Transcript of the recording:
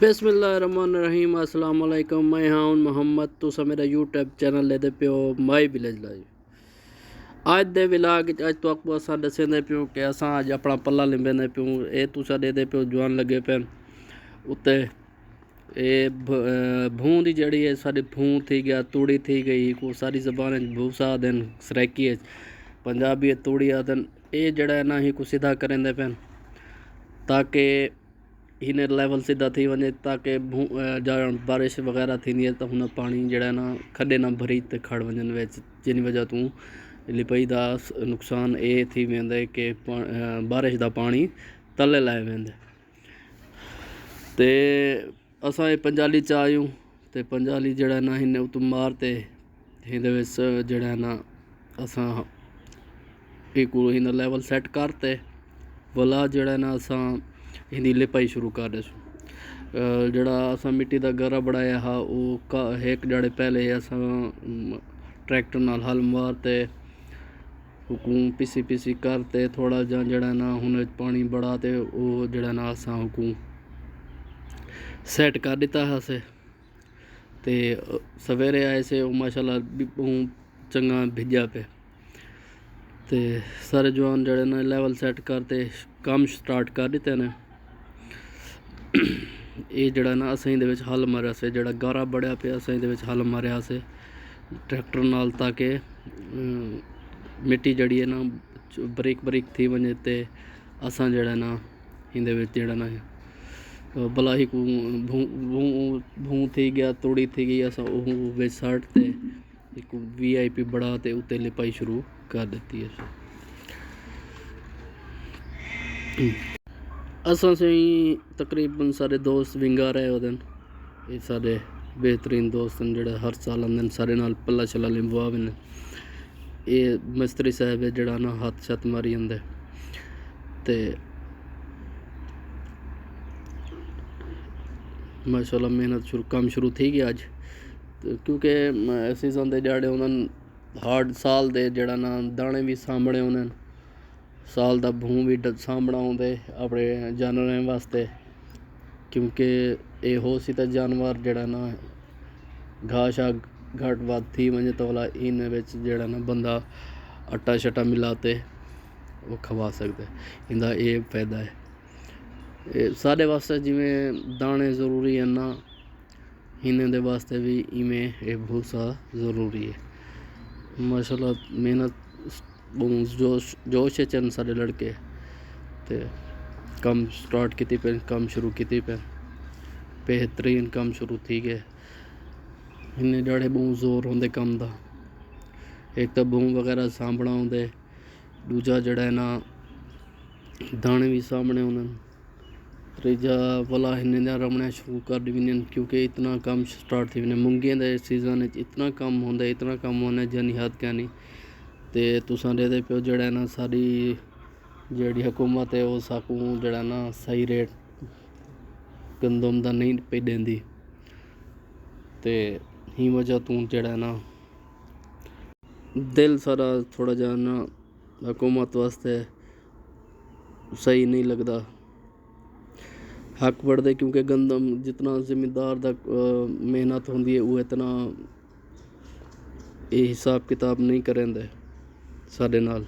बिस्मिल्लाहिर्रहमानिर्रहीम अस्सलाम वालेकुम। मैं हाँ मोहम्मद, तुसा मेरा यूट्यूब चैनल लेते पियो माई विलेज लाइफ। अज दे विलाग अज तो आपको असा दसेंदे पियो कि असां अज अपना पल्ला लिंबेंदे पियो। ये तुसा देते पियो जवान लगे पैन उत्ते ये भूं दी जड़ी है सारी भूं थी गया, तूड़ी थी गई को सारी ज़बान भूसा दिन सराकी पंजाबी तूड़ी आदन। ये जड़ा है ना ही को सीधा करेंदे पैन ताकि हिन लेवल सीधा थी वने, ताकि बारिश वगैरह थी तो हुन पानी जड़ा ना खड्डे ना भरी ते खड़ वजन विच, जिन वजह तू लिपई दा नुकसान ये थी वेंदे कि बारिश दा पानी तले लाए वेंदे। ते असां ये पंजाली च आयूं ते पंजाली जड़ा ना हिन उत मार ते हिंदे विच जड़ा ना असां इको हिन लेवल सेट करते वला जड़ा ना असां हिंदी लिपाई शुरू कर दे। जड़ा असां मिट्टी दा गरा बनाया हा वो एक जड़े पहले असां ट्रैक्टर नाल हल मारते हुकूम पिसी पिसी करते थोड़ा जड़ा ना हुन पानी बड़ा ते वो जड़ा ना असां हुकूम सेट कर दिता हा से। ते सवेरे आए से माशाल्लाह चंगा भिजा पे ते सारे जवान जड़े ना लेवल सेट करते काम स्टार्ट कर दिते ने। ये जड़ा ना असें दे विच हल मारिया से, जड़ा गारा बड़िया पे असें दे विच हल मारिया से ट्रैक्टर नाल ताकि मिट्टी जड़ी है ना बरीक बरीक थी वने ते असां जड़ा ना हिंदे विच जड़ा ना भला ही को भूं थी गया, तूड़ी थी गई, असां विच सट ते एक VIP बड़ा ते उत्ते लिपाई शुरू कर देती है। असां से तकरीबन सारे दोस्त विंगा रहे उदन, ये सारे बेहतरीन दोस्त जड़े हर साल आंदे सारे नाल पल्ला शल्ला लिंबवा भी ने। ये मिस्त्री साहब है जड़ा ना हाथ छत मारी आंदे ते माशाल्लाह मेहनत काम शुरू थी गया अज, क्योंकि सीजन दे जड़े उन्होंने हार्ड साल दे जड़ा ना दाने भी सामने उन्हें साल दा भूं भी सामना आउंदे अपने जानवरें वास्ते, क्योंकि ये हो सी तो जानवर जड़ा ना घाह शा घट वध थी वजे तो वाला इन विच जड़ा ना बंदा आटा शटा मिलाते वो खवा सकते, इंदा ये फायदा है। साढ़े वास्ते जिमें दाने ज़रूरी है ना, इन्हें दे वास्ते भी इमें ये भूसा ज़रूरी है। माशाल्लाह मेहनत जोश चन सारे लड़के ते कम स्टार्ट की पे कम शुरू की पे बेहतरीन कम शुरू थी गए। इन्हें जड़े बहुत जोर होंदे कम दा, एक तो बूं वगैरह सामना होंदे, दूजा जड़ा है ना दाने भी सामने उन्हें, त्रीजा वाला इन्हें रमना शुरू कर दी क्योंकि इतना कम स्टार्ट थी मुंगियां दे सीजन इतना कम होंदा, इतना कम होना जानी हद क्या नहीं। ते तुसां दे पियो जड़ा ना सारी जेड़ी हुकूमत है वो साकू जड़ा ना सही रेट गंदम दा नहीं पे देंदी, ते ही वजह तू जड़ा ना दिल सारा थोड़ा जा ना हुकूमत वास्ते सही नहीं लगता हक बढ़ते, क्योंकि गंदम जितना जिम्मेदार दा मेहनत होंदी है वो इतना ये हिसाब किताब नहीं करेंदे साढ़े नाल।